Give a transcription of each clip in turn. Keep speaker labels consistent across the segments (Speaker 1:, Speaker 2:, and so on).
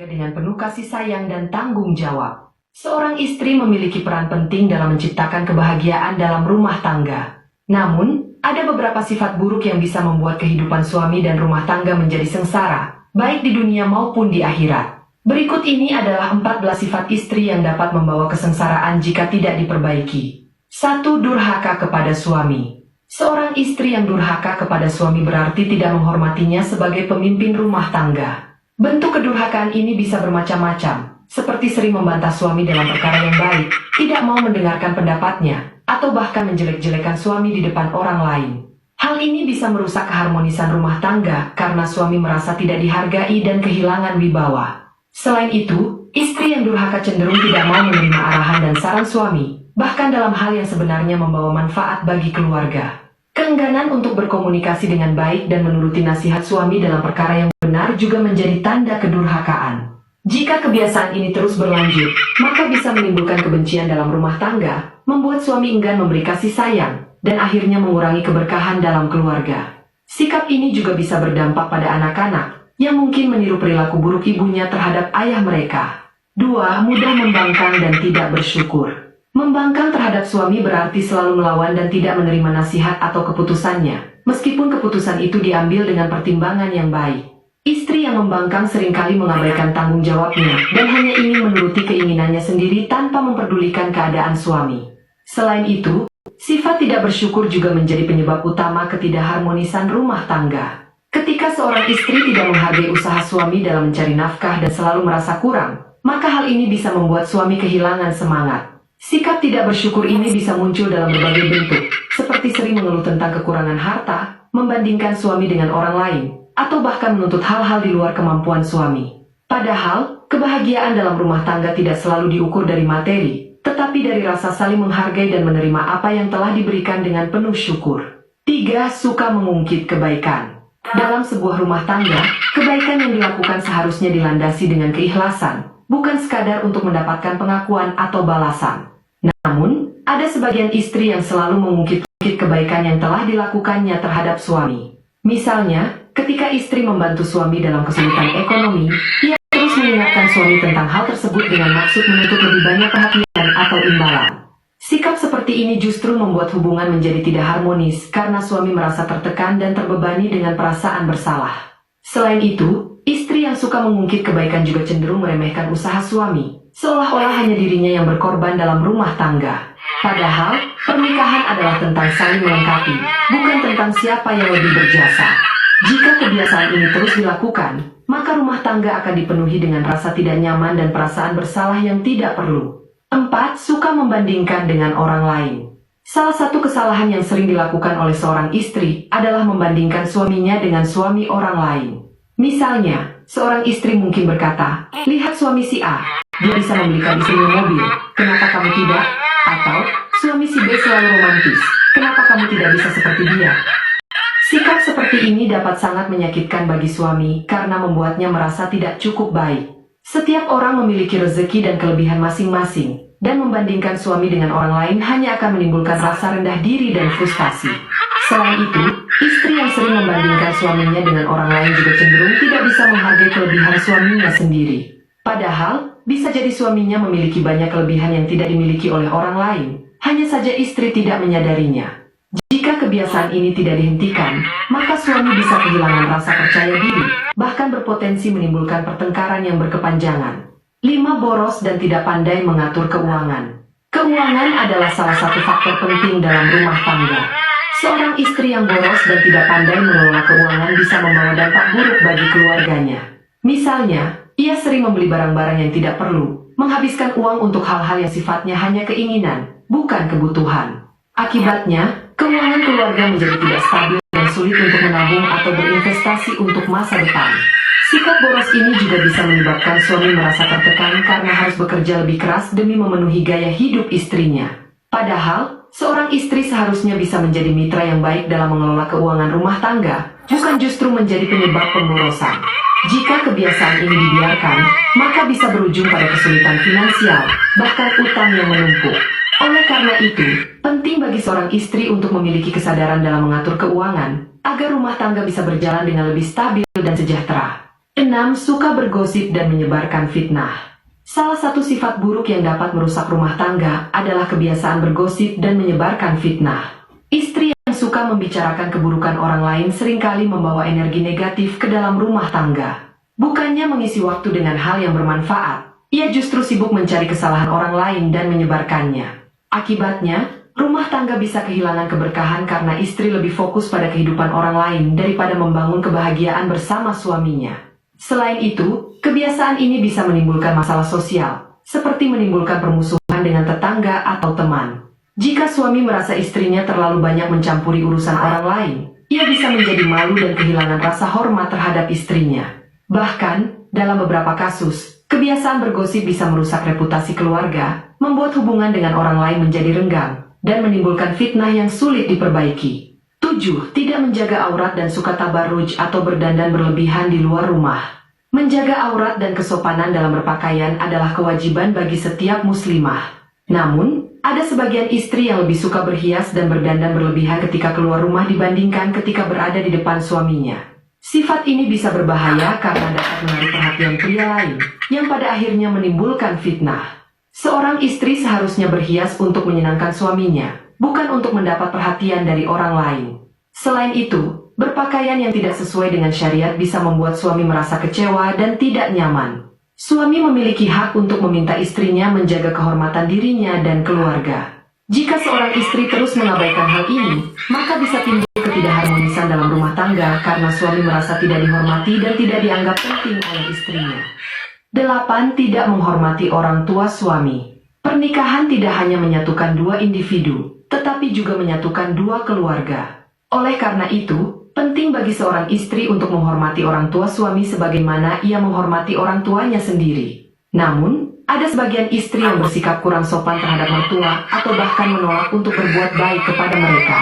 Speaker 1: dengan penuh kasih sayang dan tanggung jawab. Seorang istri memiliki peran penting dalam menciptakan kebahagiaan dalam rumah tangga. Namun, ada beberapa sifat buruk yang bisa membuat kehidupan suami dan rumah tangga menjadi sengsara, baik di dunia maupun di akhirat. Berikut ini adalah 14 sifat istri yang dapat membawa kesengsaraan jika tidak diperbaiki. 1. Durhaka kepada suami. Seorang istri yang durhaka kepada suami berarti tidak menghormatinya sebagai pemimpin rumah tangga. Bentuk kedurhakaan ini bisa bermacam-macam, seperti sering membantah suami dalam perkara yang baik, tidak mau mendengarkan pendapatnya, atau bahkan menjelek-jelekan suami di depan orang lain. Hal ini bisa merusak keharmonisan rumah tangga karena suami merasa tidak dihargai dan kehilangan wibawa. Selain itu, istri yang durhaka cenderung tidak mau menerima arahan dan saran suami, bahkan dalam hal yang sebenarnya membawa manfaat bagi keluarga. Keengganan untuk berkomunikasi dengan baik dan menuruti nasihat suami dalam perkara yang benar juga menjadi tanda kedurhakaan. Jika kebiasaan ini terus berlanjut, maka bisa menimbulkan kebencian dalam rumah tangga, membuat suami enggan memberi kasih sayang, dan akhirnya mengurangi keberkahan dalam keluarga. Sikap ini juga bisa berdampak pada anak-anak, yang mungkin meniru perilaku buruk ibunya terhadap ayah mereka. 2. Mudah membangkang dan tidak bersyukur. Membangkang terhadap suami berarti selalu melawan dan tidak menerima nasihat atau keputusannya, meskipun keputusan itu diambil dengan pertimbangan yang baik. Istri yang membangkang seringkali mengabaikan tanggung jawabnya dan hanya ingin menuruti keinginannya sendiri tanpa memperdulikan keadaan suami. Selain itu, sifat tidak bersyukur juga menjadi penyebab utama ketidakharmonisan rumah tangga. Ketika seorang istri tidak menghargai usaha suami dalam mencari nafkah dan selalu merasa kurang, maka hal ini bisa membuat suami kehilangan semangat. Sikap tidak bersyukur ini bisa muncul dalam berbagai bentuk, seperti sering mengeluh tentang kekurangan harta, membandingkan suami dengan orang lain, atau bahkan menuntut hal-hal di luar kemampuan suami. Padahal, kebahagiaan dalam rumah tangga tidak selalu diukur dari materi, tetapi dari rasa saling menghargai dan menerima apa yang telah diberikan dengan penuh syukur. 3. Suka mengungkit kebaikan. Dalam sebuah rumah tangga, kebaikan yang dilakukan seharusnya dilandasi dengan keikhlasan, bukan sekadar untuk mendapatkan pengakuan atau balasan. Namun, ada sebagian istri yang selalu mengungkit-ungkit kebaikan yang telah dilakukannya terhadap suami. Misalnya, ketika istri membantu suami dalam kesulitan ekonomi, ia terus mengingatkan suami tentang hal tersebut dengan maksud menuntut lebih banyak perhatian atau imbalan. Sikap seperti ini justru membuat hubungan menjadi tidak harmonis karena suami merasa tertekan dan terbebani dengan perasaan bersalah. Selain itu, istri yang suka mengungkit kebaikan juga cenderung meremehkan usaha suami, seolah-olah hanya dirinya yang berkorban dalam rumah tangga. Padahal, pernikahan adalah tentang saling melengkapi, bukan tentang siapa yang lebih berjasa. Jika kebiasaan ini terus dilakukan, maka rumah tangga akan dipenuhi dengan rasa tidak nyaman dan perasaan bersalah yang tidak perlu. 4. Suka membandingkan dengan orang lain. Salah satu kesalahan yang sering dilakukan oleh seorang istri adalah membandingkan suaminya dengan suami orang lain. Misalnya, seorang istri mungkin berkata, "Lihat suami si A, dia bisa membelikan istrinya mobil, kenapa kamu tidak?" Atau, "Suami si B selalu romantis, kenapa kamu tidak bisa seperti dia?" Sikap seperti ini dapat sangat menyakitkan bagi suami karena membuatnya merasa tidak cukup baik. Setiap orang memiliki rezeki dan kelebihan masing-masing, dan membandingkan suami dengan orang lain hanya akan menimbulkan rasa rendah diri dan frustasi. Selain itu, istri yang sering membandingkan suaminya dengan orang lain juga cenderung tidak bisa menghargai kelebihan suaminya sendiri. Padahal, bisa jadi suaminya memiliki banyak kelebihan yang tidak dimiliki oleh orang lain, hanya saja istri tidak menyadarinya. Jika kebiasaan ini tidak dihentikan, maka suami bisa kehilangan rasa percaya diri, bahkan berpotensi menimbulkan pertengkaran yang berkepanjangan. 5. Boros dan tidak pandai mengatur keuangan. Keuangan adalah salah satu faktor penting dalam rumah tangga. Seorang istri yang boros dan tidak pandai mengelola keuangan bisa membawa dampak buruk bagi keluarganya. Misalnya, ia sering membeli barang-barang yang tidak perlu, menghabiskan uang untuk hal-hal yang sifatnya hanya keinginan, bukan kebutuhan. Akibatnya, keuangan keluarga menjadi tidak stabil dan sulit untuk menabung atau berinvestasi untuk masa depan. Sikap boros ini juga bisa menyebabkan suami merasa tertekan karena harus bekerja lebih keras demi memenuhi gaya hidup istrinya. Padahal, seorang istri seharusnya bisa menjadi mitra yang baik dalam mengelola keuangan rumah tangga, bukan justru menjadi penyebab pemborosan. Jika kebiasaan ini dibiarkan, maka bisa berujung pada kesulitan finansial, bahkan utang yang menumpuk. Oleh karena itu, penting bagi seorang istri untuk memiliki kesadaran dalam mengatur keuangan, agar rumah tangga bisa berjalan dengan lebih stabil dan sejahtera. 6. Suka bergosip dan menyebarkan fitnah. Salah satu sifat buruk yang dapat merusak rumah tangga adalah kebiasaan bergosip dan menyebarkan fitnah. Istri yang suka membicarakan keburukan orang lain seringkali membawa energi negatif ke dalam rumah tangga. Bukannya mengisi waktu dengan hal yang bermanfaat, ia justru sibuk mencari kesalahan orang lain dan menyebarkannya. Akibatnya, rumah tangga bisa kehilangan keberkahan karena istri lebih fokus pada kehidupan orang lain daripada membangun kebahagiaan bersama suaminya. Selain itu, kebiasaan ini bisa menimbulkan masalah sosial, seperti menimbulkan permusuhan dengan tetangga atau teman. Jika suami merasa istrinya terlalu banyak mencampuri urusan orang lain, ia bisa menjadi malu dan kehilangan rasa hormat terhadap istrinya. Bahkan, dalam beberapa kasus, kebiasaan bergosip bisa merusak reputasi keluarga, membuat hubungan dengan orang lain menjadi renggang, dan menimbulkan fitnah yang sulit diperbaiki. 7. Tidak menjaga aurat dan suka tabarruj atau berdandan berlebihan di luar rumah. Menjaga aurat dan kesopanan dalam berpakaian adalah kewajiban bagi setiap muslimah. Namun, ada sebagian istri yang lebih suka berhias dan berdandan berlebihan ketika keluar rumah dibandingkan ketika berada di depan suaminya. Sifat ini bisa berbahaya karena dapat menarik perhatian pria lain, yang pada akhirnya menimbulkan fitnah. Seorang istri seharusnya berhias untuk menyenangkan suaminya, bukan untuk mendapat perhatian dari orang lain. Selain itu, berpakaian yang tidak sesuai dengan syariat bisa membuat suami merasa kecewa dan tidak nyaman. Suami memiliki hak untuk meminta istrinya menjaga kehormatan dirinya dan keluarga. Jika seorang istri terus mengabaikan hal ini, maka bisa timbul ketidakharmonisan dalam rumah tangga karena suami merasa tidak dihormati dan tidak dianggap penting oleh istrinya. 8. Tidak menghormati orang tua suami. Pernikahan tidak hanya menyatukan dua individu, tetapi juga menyatukan dua keluarga. Oleh karena itu, penting bagi seorang istri untuk menghormati orang tua suami sebagaimana ia menghormati orang tuanya sendiri. Namun, ada sebagian istri yang bersikap kurang sopan terhadap mertua atau bahkan menolak untuk berbuat baik kepada mereka.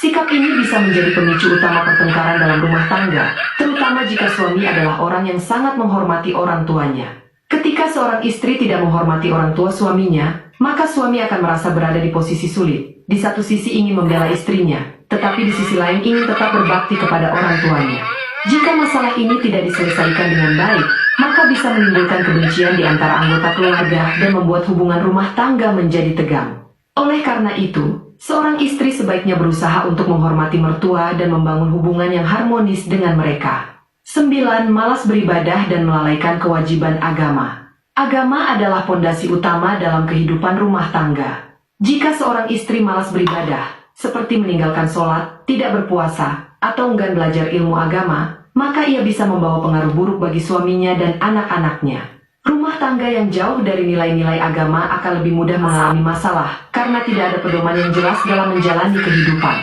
Speaker 1: Sikap ini bisa menjadi pemicu utama pertengkaran dalam rumah tangga, terutama jika suami adalah orang yang sangat menghormati orang tuanya. Ketika seorang istri tidak menghormati orang tua suaminya, maka suami akan merasa berada di posisi sulit. Di satu sisi ingin membela istrinya, tetapi di sisi lain ingin tetap berbakti kepada orang tuanya. Jika masalah ini tidak diselesaikan dengan baik, maka bisa menimbulkan kebencian di antara anggota keluarga dan membuat hubungan rumah tangga menjadi tegang. Oleh karena itu, seorang istri sebaiknya berusaha untuk menghormati mertua dan membangun hubungan yang harmonis dengan mereka. 9. Malas beribadah dan melalaikan kewajiban agama. Agama adalah pondasi utama dalam kehidupan rumah tangga. Jika seorang istri malas beribadah, seperti meninggalkan sholat, tidak berpuasa, atau enggan belajar ilmu agama, maka ia bisa membawa pengaruh buruk bagi suaminya dan anak-anaknya. Rumah tangga yang jauh dari nilai-nilai agama akan lebih mudah mengalami masalah, karena tidak ada pedoman yang jelas dalam menjalani kehidupan.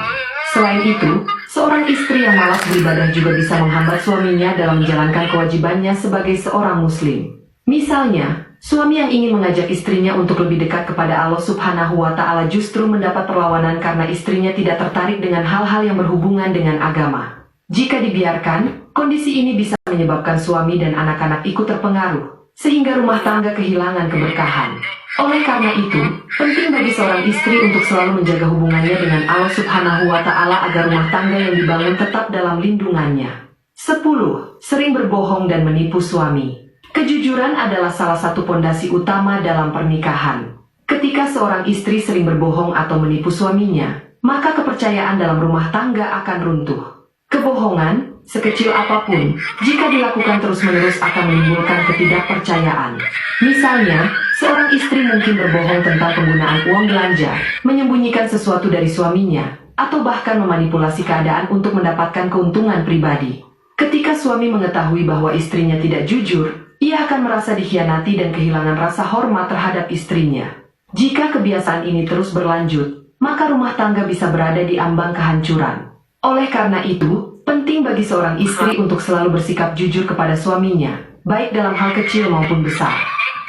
Speaker 1: Selain itu, seorang istri yang malas beribadah juga bisa menghambat suaminya dalam menjalankan kewajibannya sebagai seorang muslim. Misalnya, suami yang ingin mengajak istrinya untuk lebih dekat kepada Allah Subhanahu wa Ta'ala justru mendapat perlawanan karena istrinya tidak tertarik dengan hal-hal yang berhubungan dengan agama. Jika dibiarkan, kondisi ini bisa menyebabkan suami dan anak-anak ikut terpengaruh, sehingga rumah tangga kehilangan keberkahan. Oleh karena itu, penting bagi seorang istri untuk selalu menjaga hubungannya dengan Allah Subhanahu wa Ta'ala agar rumah tangga yang dibangun tetap dalam lindungannya. 10. Sering berbohong dan menipu suami. Kejujuran adalah salah satu pondasi utama dalam pernikahan. Ketika seorang istri sering berbohong atau menipu suaminya, maka kepercayaan dalam rumah tangga akan runtuh. Kebohongan, sekecil apapun, jika dilakukan terus-menerus akan menimbulkan ketidakpercayaan. Misalnya, seorang istri mungkin berbohong tentang penggunaan uang belanja, menyembunyikan sesuatu dari suaminya, atau bahkan memanipulasi keadaan untuk mendapatkan keuntungan pribadi. Ketika suami mengetahui bahwa istrinya tidak jujur, ia akan merasa dikhianati dan kehilangan rasa hormat terhadap istrinya. Jika kebiasaan ini terus berlanjut, maka rumah tangga bisa berada di ambang kehancuran. Oleh karena itu, penting bagi seorang istri untuk selalu bersikap jujur kepada suaminya, baik dalam hal kecil maupun besar.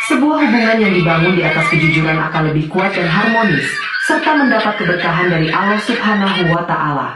Speaker 1: Sebuah hubungan yang dibangun di atas kejujuran akan lebih kuat dan harmonis, serta mendapat keberkahan dari Allah Subhanahu wa Ta'ala.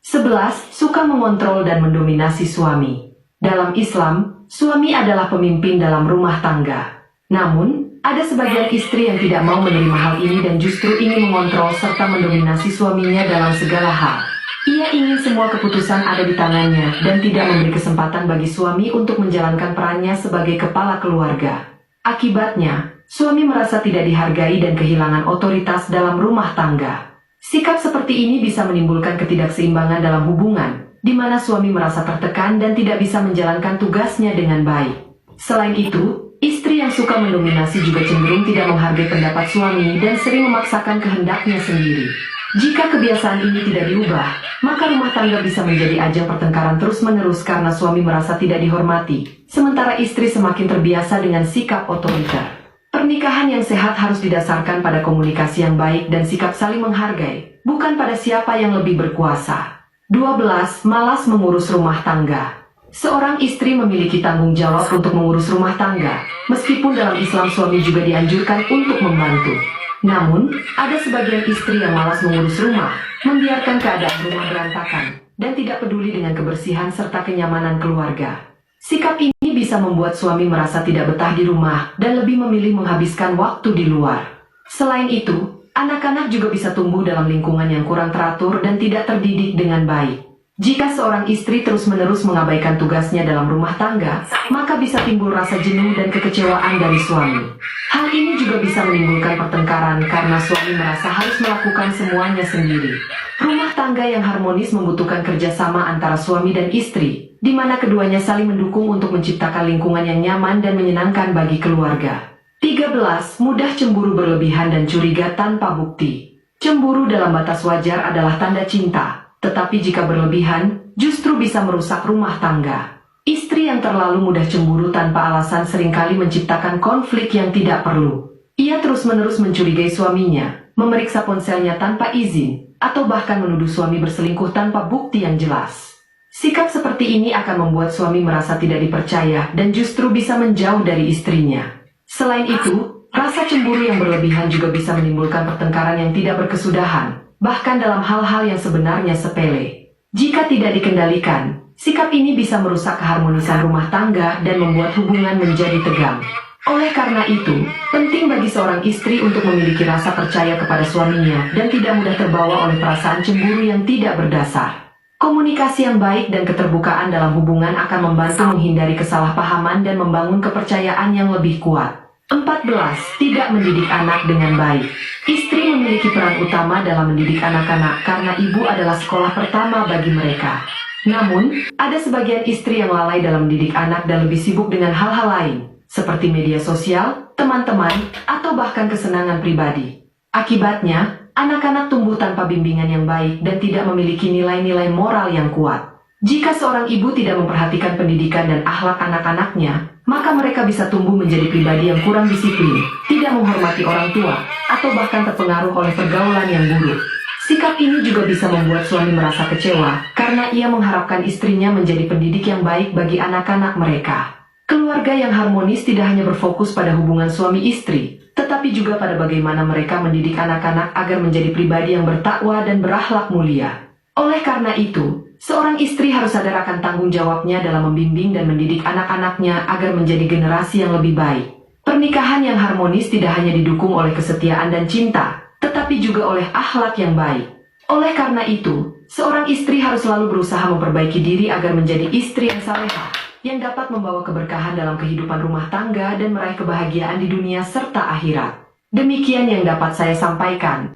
Speaker 1: 11. Suka mengontrol dan mendominasi suami. Dalam Islam, suami adalah pemimpin dalam rumah tangga. Namun, ada sebagian istri yang tidak mau menerima hal ini dan justru ingin mengontrol serta mendominasi suaminya dalam segala hal. Ia ingin semua keputusan ada di tangannya dan tidak memberi kesempatan bagi suami untuk menjalankan perannya sebagai kepala keluarga. Akibatnya, suami merasa tidak dihargai dan kehilangan otoritas dalam rumah tangga. Sikap seperti ini bisa menimbulkan ketidakseimbangan dalam hubungan, di mana suami merasa tertekan dan tidak bisa menjalankan tugasnya dengan baik. Selain itu, istri yang suka mendominasi juga cenderung tidak menghargai pendapat suami dan sering memaksakan kehendaknya sendiri. Jika kebiasaan ini tidak diubah, maka rumah tangga bisa menjadi ajang pertengkaran terus-menerus karena suami merasa tidak dihormati, sementara istri semakin terbiasa dengan sikap otoriter. Pernikahan yang sehat harus didasarkan pada komunikasi yang baik dan sikap saling menghargai, bukan pada siapa yang lebih berkuasa. 12. Malas mengurus rumah tangga. Seorang istri memiliki tanggung jawab untuk mengurus rumah tangga, meskipun dalam Islam suami juga dianjurkan untuk membantu. Namun, ada sebagian istri yang malas mengurus rumah, membiarkan keadaan rumah berantakan, dan tidak peduli dengan kebersihan serta kenyamanan keluarga. Sikap ini bisa membuat suami merasa tidak betah di rumah dan lebih memilih menghabiskan waktu di luar. Selain itu, anak-anak juga bisa tumbuh dalam lingkungan yang kurang teratur dan tidak terdidik dengan baik. Jika seorang istri terus-menerus mengabaikan tugasnya dalam rumah tangga, maka bisa timbul rasa jenuh dan kekecewaan dari suami. Hal ini juga bisa menimbulkan pertengkaran karena suami merasa harus melakukan semuanya sendiri. Rumah tangga yang harmonis membutuhkan kerjasama antara suami dan istri, di mana keduanya saling mendukung untuk menciptakan lingkungan yang nyaman dan menyenangkan bagi keluarga. 13. Mudah cemburu berlebihan dan curiga tanpa bukti. Cemburu dalam batas wajar adalah tanda cinta. Tetapi jika berlebihan, justru bisa merusak rumah tangga. Istri yang terlalu mudah cemburu tanpa alasan seringkali menciptakan konflik yang tidak perlu. Ia terus-menerus mencurigai suaminya, memeriksa ponselnya tanpa izin, atau bahkan menuduh suami berselingkuh tanpa bukti yang jelas. Sikap seperti ini akan membuat suami merasa tidak dipercaya dan justru bisa menjauh dari istrinya. Selain itu, rasa cemburu yang berlebihan juga bisa menimbulkan pertengkaran yang tidak berkesudahan, bahkan dalam hal-hal yang sebenarnya sepele. Jika tidak dikendalikan, sikap ini bisa merusak keharmonisan rumah tangga dan membuat hubungan menjadi tegang. Oleh karena itu, penting bagi seorang istri untuk memiliki rasa percaya kepada suaminya dan tidak mudah terbawa oleh perasaan cemburu yang tidak berdasar. Komunikasi yang baik dan keterbukaan dalam hubungan akan membantu menghindari kesalahpahaman dan membangun kepercayaan yang lebih kuat. 14. Tidak mendidik anak dengan baik. Istri memiliki peran utama dalam mendidik anak-anak karena ibu adalah sekolah pertama bagi mereka. Namun, ada sebagian istri yang lalai dalam mendidik anak dan lebih sibuk dengan hal-hal lain, seperti media sosial, teman-teman, atau bahkan kesenangan pribadi. Akibatnya, anak-anak tumbuh tanpa bimbingan yang baik dan tidak memiliki nilai-nilai moral yang kuat. Jika seorang ibu tidak memperhatikan pendidikan dan akhlak anak-anaknya, maka mereka bisa tumbuh menjadi pribadi yang kurang disiplin, tidak menghormati orang tua, atau bahkan terpengaruh oleh pergaulan yang buruk. Sikap ini juga bisa membuat suami merasa kecewa, karena ia mengharapkan istrinya menjadi pendidik yang baik bagi anak-anak mereka. Keluarga yang harmonis tidak hanya berfokus pada hubungan suami istri, tetapi juga pada bagaimana mereka mendidik anak-anak agar menjadi pribadi yang bertakwa dan berakhlak mulia. Oleh karena itu, seorang istri harus sadar akan tanggung jawabnya dalam membimbing dan mendidik anak-anaknya agar menjadi generasi yang lebih baik. Pernikahan yang harmonis tidak hanya didukung oleh kesetiaan dan cinta, tetapi juga oleh akhlak yang baik. Oleh karena itu, seorang istri harus selalu berusaha memperbaiki diri agar menjadi istri yang salehah, yang dapat membawa keberkahan dalam kehidupan rumah tangga dan meraih kebahagiaan di dunia serta akhirat. Demikian yang dapat saya sampaikan.